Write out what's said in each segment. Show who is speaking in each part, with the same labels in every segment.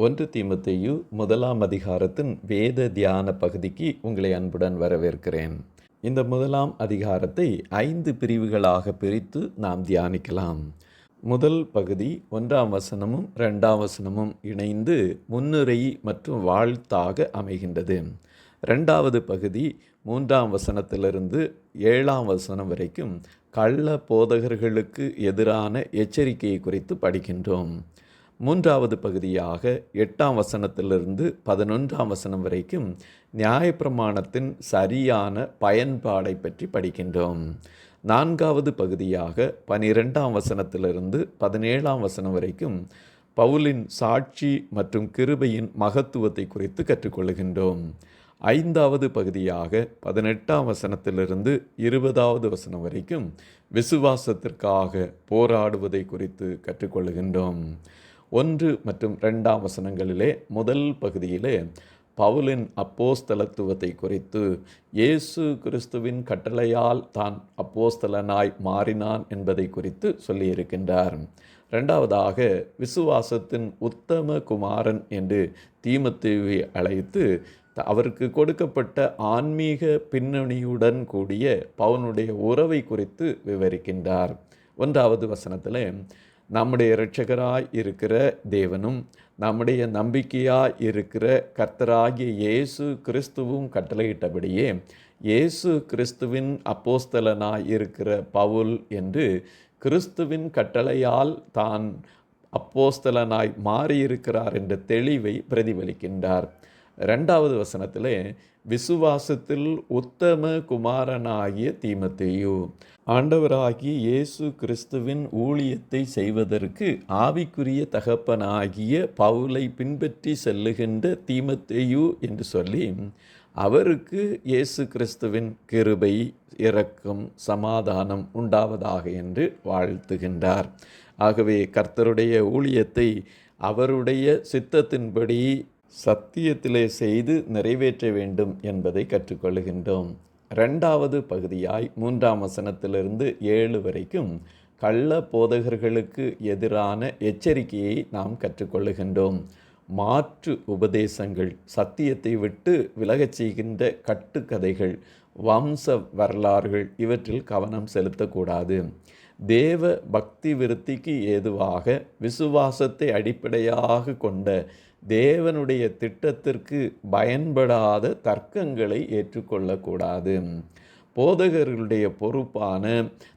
Speaker 1: ஒன்று தீமோத்தேயு முதலாம் அதிகாரத்தின் வேத தியான பகுதிக்கு உங்களை அன்புடன் வரவேற்கிறேன். இந்த முதலாம் அதிகாரத்தை 5 பிரிவுகளாக பிரித்து நாம் தியானிக்கலாம். முதல் பகுதி 1ஆம் வசனமும் 2ஆம் வசனமும் இணைந்து முன்னுரை மற்றும் வாழ்த்தாக அமைகின்றது. 2வது பகுதி 3ஆம் வசனத்திலிருந்து 7ஆம் வசனம் வரைக்கும் கள்ள போதகர்களுக்கு எதிரான எச்சரிக்கையை குறித்து படிக்கின்றோம். 3வது பகுதியாக 8ஆம் வசனத்திலிருந்து 11ஆம் வசனம் வரைக்கும் நியாயப்பிரமாணத்தின் சரியான பயன்பாடை பற்றி படிக்கின்றோம். 4வது பகுதியாக 12ஆம் வசனத்திலிருந்து 17ஆம் வசனம் வரைக்கும் பவுலின் சாட்சி மற்றும் கிருபையின் மகத்துவத்தை குறித்து கற்றுக்கொள்கின்றோம். 5வது பகுதியாக 18ஆம் வசனத்திலிருந்து 20வது வசனம் வரைக்கும் விசுவாசத்திற்காக போராடுவதை குறித்து கற்றுக்கொள்கின்றோம். 1 மற்றும் 2ஆம் வசனங்களிலே முதல் பகுதியிலே பவுலின் அப்போஸ்தலத்துவத்தை குறித்து இயேசு கிறிஸ்துவின் கட்டளையால் தான் அப்போஸ்தலனாய் மாறினான் என்பதை குறித்து சொல்லியிருக்கின்றார். 2வதாக விசுவாசத்தின் உத்தம குமாரன் என்று தீமோத்தேயுவை அழைத்து அவருக்கு கொடுக்கப்பட்ட ஆன்மீக பின்னணியுடன் கூடிய பவுனுடைய உறவை குறித்து விவரிக்கின்றார். 1வது வசனத்தில் நம்முடைய இரட்சகராய் இருக்கிற தேவனும் நம்முடைய நம்பிக்கையாய் இருக்கிற கர்த்தராகிய இயேசு கிறிஸ்துவும் கட்டளையிட்டபடியே இயேசு கிறிஸ்துவின் அப்போஸ்தலனாய் இருக்கிற பவுல் என்று கிறிஸ்துவின் கட்டளையால் தான் அப்போஸ்தலனாய் மாறியிருக்கிறார் என்ற தெளிவை பிரதிபலிக்கின்றார். 2வது வசனத்திலே விசுவாசத்தில் உத்தம குமாரனாகிய தீமோத்தேயு ஆண்டவராகிய இயேசு கிறிஸ்துவின் ஊழியத்தை செய்வதற்கு ஆவிக்குரிய தகப்பனாகிய பவுலை பின்பற்றி செல்லுகின்ற தீமோத்தேயு என்று சொல்லி அவருக்கு இயேசு கிறிஸ்துவின் கிருபை, இரக்கம், சமாதானம் உண்டாவதாக என்று வாழ்த்துகின்றார். ஆகவே கர்த்தருடைய ஊழியத்தை அவருடைய சித்தத்தின்படி சத்தியத்திலே செய்து நிறைவேற்ற வேண்டும் என்பதை கற்றுக்கொள்கின்றோம். 2வது பகுதியாய் 3ஆம் வசனத்திலிருந்து 7 வரைக்கும் கள்ள போதகர்களுக்கு எதிரான எச்சரிக்கையை நாம் கற்றுக்கொள்ளுகின்றோம். மாற்று உபதேசங்கள், சத்தியத்தை விட்டு விலகச் செய்கின்ற கட்டுக்கதைகள், வம்ச வரலாறுகள் இவற்றில் கவனம் செலுத்தக்கூடாது. தேவ பக்தி விருத்திக்கு ஏதுவாக விசுவாசத்தை அடிப்படையாக கொண்ட தேவனுடைய திட்டத்திற்கு பயன்படாத தர்க்கங்களை ஏற்றுக்கொள்ளக்கூடாது. போதகர்களுடைய பொறுப்பான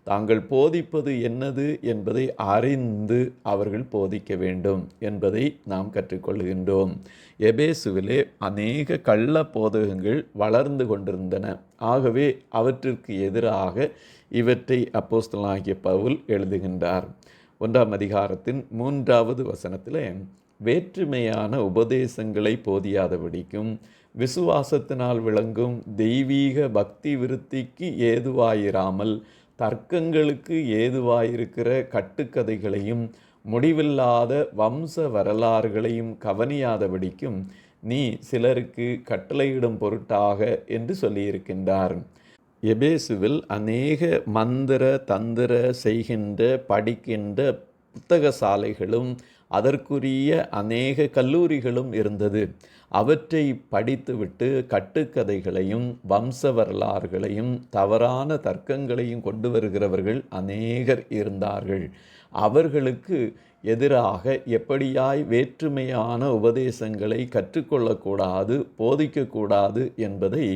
Speaker 1: தாங்கள் போதிப்பது என்னது என்பதை அறிந்து அவர்கள் போதிக்க வேண்டும் என்பதை நாம் கற்றுக்கொள்கின்றோம். எபேசுவிலே அநேக கள்ள போதகங்கள் வளர்ந்து கொண்டிருந்தன. ஆகவே அவற்றிற்கு எதிராக இவற்றை அப்போஸ்தலனாகிய பவுல் எழுதுகின்றார். 1ஆம் அதிகாரத்தின் 3வது வசனத்திலே வேற்றுமையான உபதேசங்களை போதியாதபடிக்கும் விசுவாசத்தினால் விளங்கும் தெய்வீக பக்தி விருத்திக்கு ஏதுவாயிராமல் தர்க்கங்களுக்கு ஏதுவாயிருக்கிற கட்டுக்கதைகளையும் முடிவில்லாத வம்ச வரலாறுகளையும் கவனியாதபடிக்கும் நீ சிலருக்கு கட்டளையிடும் பொருட்டாக என்று சொல்லியிருக்கின்றார். எபேசுவில் அநேக மந்திர தந்திர செய்கின்ற படிக்கின்ற புத்தக சாலைகளும் அதற்குரிய அநேக கல்லூரிகளும் இருந்தது. அவற்றை படித்துவிட்டு கட்டுக்கதைகளையும் வம்ச வரலாறுகளையும் தவறான தர்க்கங்களையும் கொண்டு வருகிறவர்கள் அநேகர் இருந்தார்கள். அவர்களுக்கு எதிராக எப்படியாய் வேற்றுமையான உபதேசங்களை கற்றுக்கொள்ளக்கூடாது, போதிக்கக்கூடாது என்பதை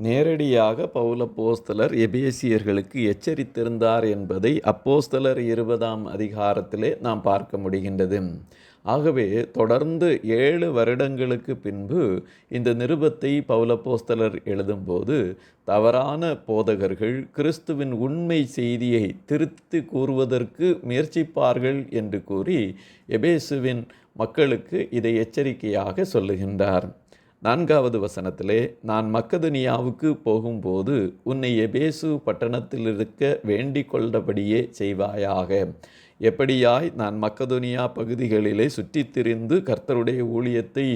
Speaker 1: நேரடியாக பவுல் அப்போஸ்தலர் எபேசியர்களுக்கு எச்சரித்திருந்தார் என்பதை அப்போஸ்தலர் 20ஆம் அதிகாரத்திலே நாம் பார்க்க முடிகின்றது. ஆகவே தொடர்ந்து 7 வருடங்களுக்கு பின்பு இந்த நிருபத்தை பவுல் அப்போஸ்தலர் எழுதும்போது தவறான போதகர்கள் கிறிஸ்துவின் உண்மை செய்தியை திருத்தி கூறுவதற்கு முயற்சிப்பார்கள் என்று கூறி எபேசுவின் மக்களுக்கு இதை எச்சரிக்கையாக சொல்லுகின்றார். 4வது வசனத்திலே நான் மக்கெதோனியாவுக்கு போகும்போது உன்னை எபேசு பட்டணத்தில் இருக்க வேண்டிக் கொண்டபடியே செய்வாயாக. எப்படியாய் நான் மக்கெதோனியா பகுதிகளிலே சுற்றித் திரிந்து கர்த்தருடைய ஊழியத்தை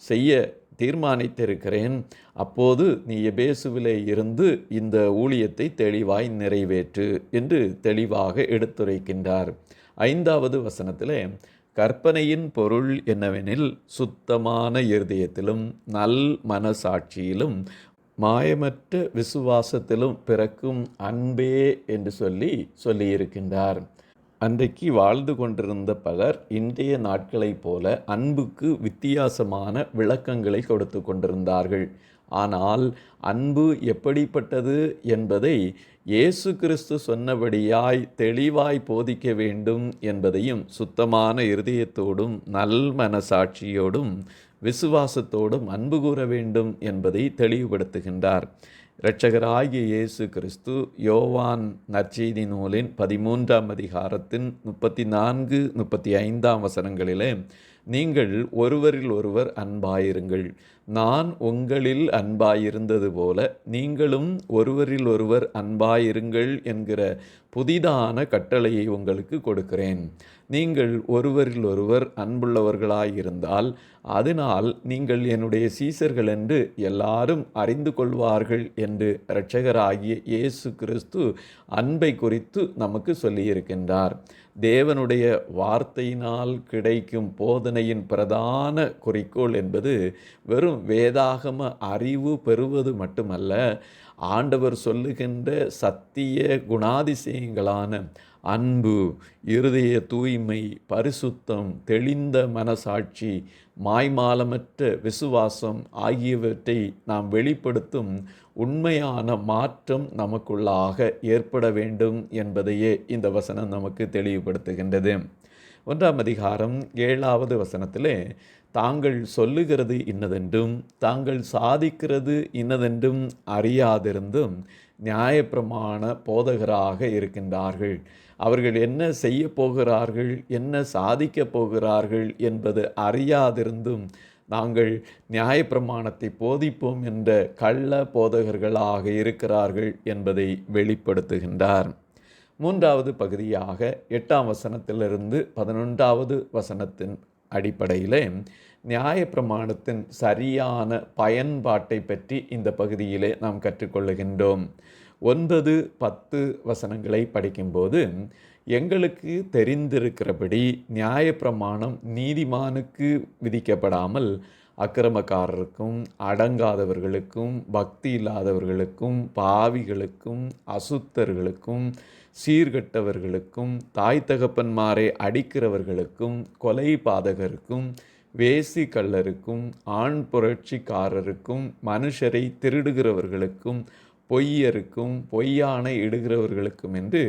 Speaker 1: செய்ய தீர்மானித்திருக்கிறேன். அப்போது நீ எபேசுவிலே இருந்து இந்த ஊழியத்தை தெளிவாய் நிறைவேற்று என்று தெளிவாக எடுத்துரைக்கின்றார். 5வது வசனத்திலே கற்பனையின் பொருள் என்னவெனில், சுத்தமான இருதயத்திலும் நல் மனசாட்சியிலும் மாயமற்ற விசுவாசத்திலும் பிறக்கும் அன்பே என்று சொல்லியிருக்கின்றார். அன்றைக்கு வாழ்ந்து கொண்டிருந்த பலர் இன்றைய நாட்களைப் போல அன்புக்கு வித்தியாசமான விளக்கங்களை கொடுத்து கொண்டிருந்தார்கள். ஆனால் அன்பு எப்படிப்பட்டது என்பதை இயேசு கிறிஸ்து சொன்னபடியாய் தெளிவாய் போதிக்க வேண்டும் என்பதையும், சுத்தமான இருதயத்தோடும் நல் மனசாட்சியோடும் விசுவாசத்தோடும் அன்பு கூற வேண்டும் என்பதை தெளிவுபடுத்துகின்றார். இரட்சகராகிய இயேசு கிறிஸ்து யோவான் நற்செய்தி நூலின் 13ஆம் அதிகாரத்தின் 34, 35ஆம் வசனங்களிலே, நீங்கள் ஒருவரில் ஒருவர் அன்பாயிருங்கள், நான் உங்களில் அன்பாயிருந்தது போல நீங்களும் ஒருவரில் ஒருவர் அன்பாயிருங்கள் என்கிற புதிதான கட்டளையை உங்களுக்கு கொடுக்கிறேன். நீங்கள் ஒருவரில் ஒருவர் அன்புள்ளவர்களாயிருந்தால் அதனால் நீங்கள் என்னுடைய சீசர்கள் என்று எல்லாரும் அறிந்து கொள்வார்கள் என்று இரட்சகராகிய இயேசு கிறிஸ்து அன்பை குறித்து நமக்கு சொல்லியிருக்கின்றார். தேவனுடைய வார்த்தையினால் கிடைக்கும் போதனையின் பிரதான குறிக்கோள் என்பது வெறும் வேதாகம அறிவு பெறுவது மட்டுமல்ல, ஆண்டவர் சொல்லுகின்ற சத்திய குணாதிசயங்களான அன்பு, இருதய தூய்மை, பரிசுத்தம், தெளிந்த மனசாட்சி, மாய்மாலமற்ற விசுவாசம் ஆகியவற்றை நாம் வெளிப்படுத்தும் உண்மையான மாற்றம் நமக்குள்ளாக ஏற்பட வேண்டும் என்பதையே இந்த வசனம் நமக்கு தெளிவுபடுத்துகின்றது. 1ஆம் அதிகாரம் 7வது வசனத்திலே, தாங்கள் சொல்லுகிறது இன்னதென்றும் தாங்கள் சாதிக்கிறது இன்னதென்றும் அறியாதிருந்தும் நியாயப்பிரமாண போதகராக இருக்கின்றார்கள். அவர்கள் என்ன செய்ய போகிறார்கள், என்ன சாதிக்கப் போகிறார்கள் என்பது அறியாதிருந்தும் நாங்கள் நியாயப்பிரமாணத்தை போதிப்போம் என்ற கள்ள போதகர்களாக இருக்கிறார்கள் என்பதை வெளிப்படுத்துகின்றார். 3வது பகுதியாக 8ஆம் வசனத்திலிருந்து 11வது வசனத்தின் அடிப்படையிலே நியாயப்பிரமாணத்தின் சரியான பயன்பாட்டை பற்றி இந்த பகுதியிலே நாம் கற்றுக்கொள்ளுகின்றோம். 9, 10 வசனங்களை படிக்கும்போது, எங்களுக்கு தெரிந்திருக்கிறபடி நியாயப்பிரமாணம் நீதிமானுக்கு விதிக்கப்படாமல் அக்கிரமக்காரருக்கும் அடங்காதவர்களுக்கும் பக்தி இல்லாதவர்களுக்கும் பாவிகளுக்கும் அசுத்தர்களுக்கும் சீர்கெட்டவர்களுக்கும் தாய் தகப்பன்மாரை அடிக்கிறவர்களுக்கும் கொலை பாதகருக்கும் வேசி கள்ளருக்கும் ஆண் புரட்சிக்காரருக்கும் மனுஷரை திருடுகிறவர்களுக்கும் பொய்யருக்கும் பொய்யானை இடுகிறவர்களுக்கும் என்று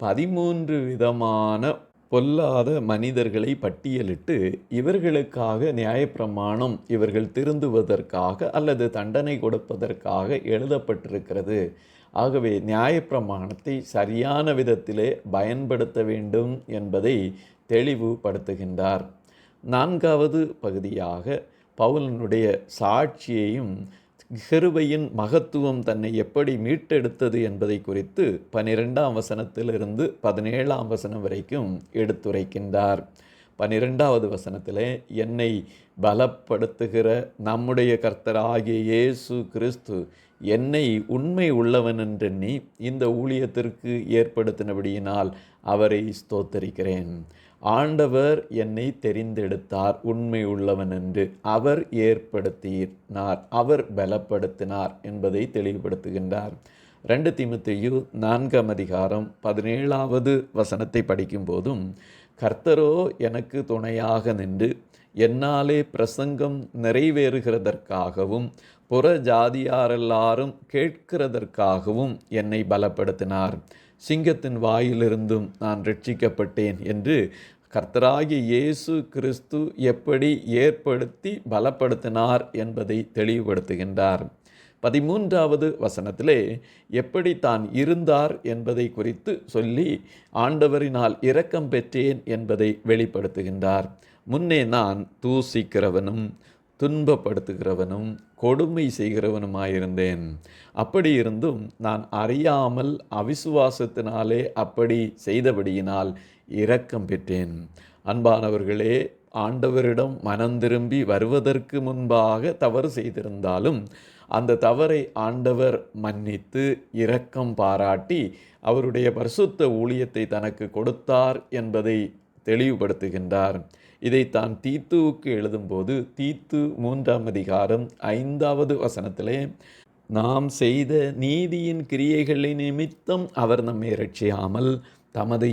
Speaker 1: 13 விதமான பொல்லாத மனிதர்களை பட்டியலிட்டு, இவர்களுக்காக நியாயப்பிரமாணம் இவர்கள் திருந்துவதற்காக அல்லது தண்டனை கொடுப்பதற்காக எழுதப்பட்டிருக்கிறது. ஆகவே நியாயப்பிரமாணத்தை சரியான விதத்திலே பயன்படுத்த வேண்டும் என்பதை தெளிவுபடுத்துகின்றார். 4வது பகுதியாக பவுலனுடைய சாட்சியையும் கிருபையின் மகத்துவம் தன்னை எப்படி மீட்டெடுத்தது என்பதை குறித்து 12ஆம் வசனத்திலிருந்து 17ஆம் வசனம் வரைக்கும் எடுத்துரைக்கின்றார். 12வது வசனத்திலே, என்னை பலப்படுத்துகிற நம்முடைய கர்த்தராகிய இயேசு கிறிஸ்து என்னை உண்மை உள்ளவன் என்றெண்ணி இந்த ஊழியத்திற்கு ஏற்படுத்தினபடியினால் அவரை ஸ்தோத்தரிக்கிறேன். ஆண்டவர் என்னை தெரிந்தெடுத்தார் உண்மை உள்ளவன் என்று, அவர் ஏற்படுத்தினார், அவர் பலப்படுத்தினார் என்பதை தெளிவுபடுத்துகின்றார். 2 தீமோத்தேயு 4ஆம் அதிகாரம் 17வது வசனத்தை படிக்கும் போதும், கர்த்தரோ எனக்கு துணையாக நின்று என்னாலே பிரசங்கம் நிறைவேறுகிறதற்காகவும் புற ஜாதியாரெல்லாரும் கேட்கிறதற்காகவும் என்னை பலப்படுத்தினார். சிங்கத்தின் வாயிலிருந்தும் நான் ரட்சிக்கப்பட்டேன் என்று கர்த்தராகிய இயேசு கிறிஸ்து எப்படி ஏற்படுத்தி பலப்படுத்தினார் என்பதை தெளிவுபடுத்துகின்றார். 13வது வசனத்திலே எப்படி தான் இருந்தார் என்பதை குறித்து சொல்லி ஆண்டவரினால் இரக்கம் பெற்றேன் என்பதை வெளிப்படுத்துகின்றார். முன்னே நான் தூசிக்கிறவனும் துன்பப்படுத்துகிறவனும் கொடுமை செய்கிறவனுமாயிருந்தேன். அப்படி இருந்தும் நான் அறியாமல் அவிசுவாசத்தினாலே அப்படி செய்தபடியினால் இரக்கம் பெற்றேன். அன்பானவர்களே, ஆண்டவரிடம் மனம் திரும்பி வருவதற்கு முன்பாக தவறு செய்திருந்தாலும் அந்த தவறை ஆண்டவர் மன்னித்து இரக்கம் பாராட்டி அவருடைய பரிசுத்த ஊழியத்தை தனக்கு கொடுத்தார் என்பதை தெளிவுபடுத்துகின்றார். இதைத்தான் தீத்துவுக்கு எழுதும்போது தீத்து 3ஆம் அதிகாரம் 5வது வசனத்திலே, நாம் செய்த நீதியின் கிரியைகளின் நிமித்தம் அவர் நம்மை இரட்சியாமல் தமது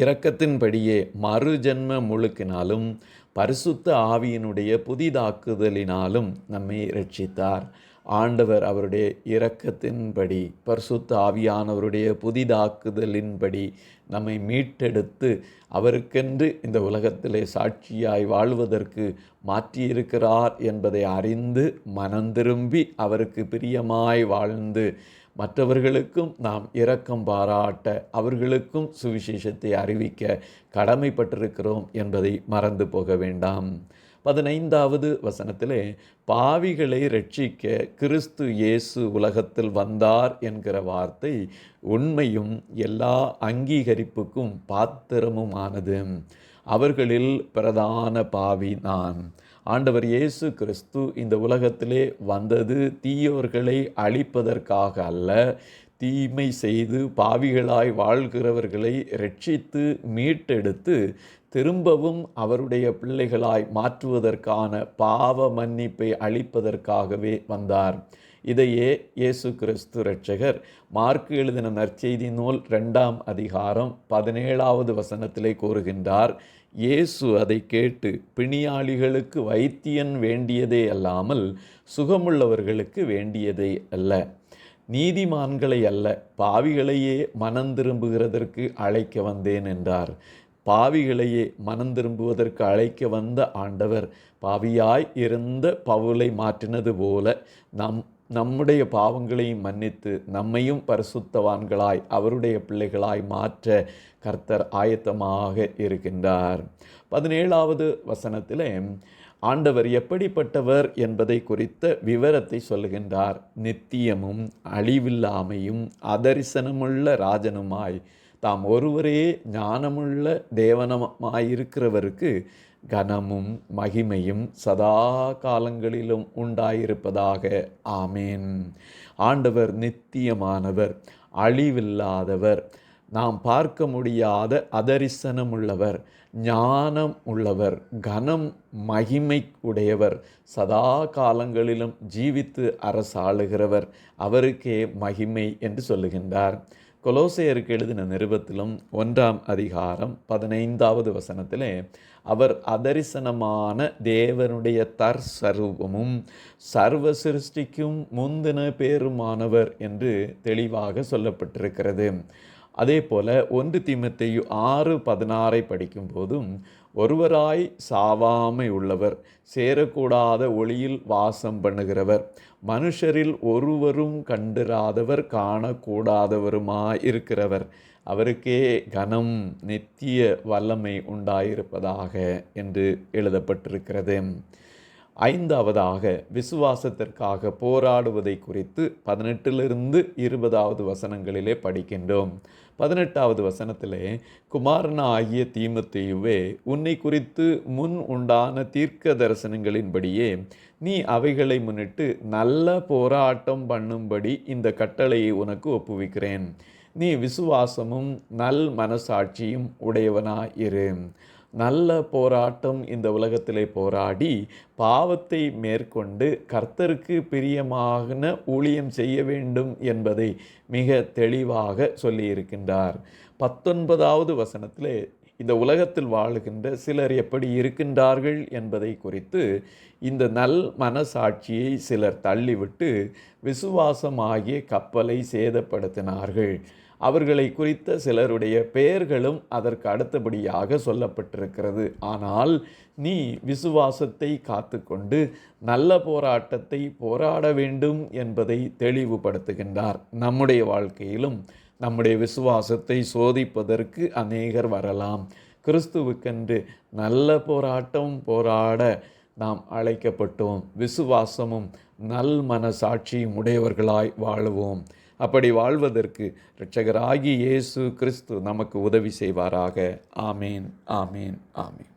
Speaker 1: இரக்கத்தின்படியே மறுஜன்ம முழுக்கினாலும் பரிசுத்த ஆவியினுடைய புதிதாக்குதலினாலும் நம்மை இரட்சித்தார். ஆண்டவர் அவருடைய இரக்கத்தின்படி, பரிசுத்த ஆவியானவருடைய புதிதாக்குதலின்படி நம்மை மீட்டெடுத்து அவருக்கென்று இந்த உலகத்திலே சாட்சியாய் வாழ்வதற்கு மாற்றியிருக்கிறார் என்பதை அறிந்து மனந்திரும்பி அவருக்கு பிரியமாய் வாழ்ந்து மற்றவர்களுக்கும் நாம் இரக்கம் பாராட்ட, அவர்களுக்கும் சுவிசேஷத்தை அறிவிக்க கடமைப்பட்டிருக்கிறோம் என்பதை மறந்து போக வேண்டாம். 15வது வசனத்திலே, பாவிகளை இரட்சிக்க கிறிஸ்து இயேசு உலகத்தில் வந்தார் என்கிற வார்த்தை உண்மையும் எல்லா அங்கீகரிப்புக்கும் பாத்திரமுமானது. அவர்களில் பிரதான பாவி நான். ஆண்டவர் இயேசு கிறிஸ்து இந்த உலகத்திலே வந்தது தீயோர்களை அழிப்பதற்காக அல்ல, தீமை செய்து பாவிகளாய் வாழ்கிறவர்களை இரட்சித்து மீட்டெடுத்து திரும்பவும் அவருடைய பிள்ளைகளாய் மாற்றுவதற்கான பாவ மன்னிப்பை அளிப்பதற்காகவே வந்தார். இதையே இயேசு கிறிஸ்து இரட்சகர் மார்க்கு எழுதின நற்செய்தி நூல் 2ஆம் அதிகாரம் 17வது வசனத்திலே கூறுகின்றார். இயேசு அதை கேட்டு, பிணியாளிகளுக்கு வைத்தியன் வேண்டியதே அல்லாமல் சுகமுள்ளவர்களுக்கு வேண்டியதே அல்ல, நீதிமான்களை அல்ல பாவிகளையே மனந்திரும்புகிறதற்கு அழைக்க வந்தேன் என்றார். பாவிகளையே மனந்திரும்புவதற்கு அழைக்க வந்த ஆண்டவர் பாவியாய் இருந்த பவுலை மாற்றினது போல நம்முடைய பாவங்களை மன்னித்து நம்மையும் பரிசுத்தவான்களாய் அவருடைய பிள்ளைகளாய் மாற்ற கர்த்தர் ஆயத்தமாக இருக்கின்றார். 17வது வசனத்திலே ஆண்டவர் எப்படிப்பட்டவர் என்பதை குறித்த விவரத்தை சொல்லுகின்றார். நித்தியமும் அழிவில்லாமையும் அதரிசனமுள்ள ராஜனுமாய் தாம் ஒருவரே ஞானமுள்ள தேவனமாயிருக்கிறவருக்கு கனமும் மகிமையும் சதா காலங்களிலும் உண்டாயிருப்பதாக. ஆமேன். ஆண்டவர் நித்தியமானவர், அழிவில்லாதவர், நாம் பார்க்க முடியாத அதரிசனம் உள்ளவர், ஞானம் உள்ளவர், கனம் மகிமை உடையவர், சதா காலங்களிலும் ஜீவித்து அரசாளுகிறவர், அவருக்கே மகிமை என்று சொல்லுகின்றார். கொலோசையருக்கு எழுதின நிருபத்திலும் 1ஆம் அதிகாரம் 15வது வசனத்திலே அவர் அதரிசனமான தேவனுடைய தற்சரூபமும் சர்வ சிருஷ்டிக்கும் முந்தின பேருமானவர் என்று தெளிவாக சொல்லப்பட்டிருக்கிறது. அதே போல 1 தீமோத்தேயு 6:16 படிக்கும் போதும் ஒருவராய் சாவாமை உள்ளவர், சேரக்கூடாத ஒளியில் வாசம் பண்ணுகிறவர், மனுஷரில் ஒருவரும் கண்டிராதவர், காணக்கூடாதவருமாயிருக்கிறவர், அவருக்கே கனம் நித்திய வல்லமை உண்டாயிருப்பதாக என்று எழுதப்பட்டிருக்கிறது. 5வதாக விசுவாசத்திற்காக போராடுவதை குறித்து 18லிருந்து 20வது வசனங்களிலே படிக்கின்றோம். 18வது வசனத்திலே, குமாரனாகிய தீமோத்தேயுவே, உன்னை குறித்து முன் உண்டான தீர்க்க தரிசனங்களின்படியே நீ அவைகளை முன்னிட்டு நல்ல போராட்டம் பண்ணும்படி இந்த கட்டளையை உனக்கு ஒப்புவிக்கிறேன். நீ விசுவாசமும் நல் மனசாட்சியும் உடையவனாயிரு. நல்ல போராட்டம் இந்த உலகத்திலே போராடி பாவத்தை மேற்கொண்டு கர்த்தருக்கு பிரியமான ஊழியம் செய்ய வேண்டும் என்பதை மிக தெளிவாக சொல்லியிருக்கின்றார். 19வது வசனத்திலே இந்த உலகத்தில் வாழுகின்ற சிலர் எப்படி இருக்கின்றார்கள் என்பதை குறித்து இந்த நல் மனசாட்சியை சிலர் தள்ளிவிட்டு விசுவாசமாகிய கப்பலை சேதப்படுத்தினார்கள். அவர்களை குறித்த சிலருடைய பெயர்களும் அதற்கு அடுத்தபடியாக சொல்லப்பட்டிருக்கிறது. ஆனால் நீ விசுவாசத்தை காத்து கொண்டு நல்ல போராட்டத்தை போராட வேண்டும் என்பதை தெளிவுபடுத்துகின்றார். நம்முடைய வாழ்க்கையிலும் நம்முடைய விசுவாசத்தை சோதிப்பதற்கு அநேகர் வரலாம். கிறிஸ்துவுக்கென்று நல்ல போராட்டம் போராட நாம் அழைக்கப்பட்டோம். விசுவாசமும் நல் மனசாட்சியும் உடையவர்களாய் வாழுவோம். அப்படி வாழ்வதற்கு இரட்சகராகிய இயேசு கிறிஸ்து நமக்கு உதவி செய்வாராக. ஆமேன், ஆமேன், ஆமேன்.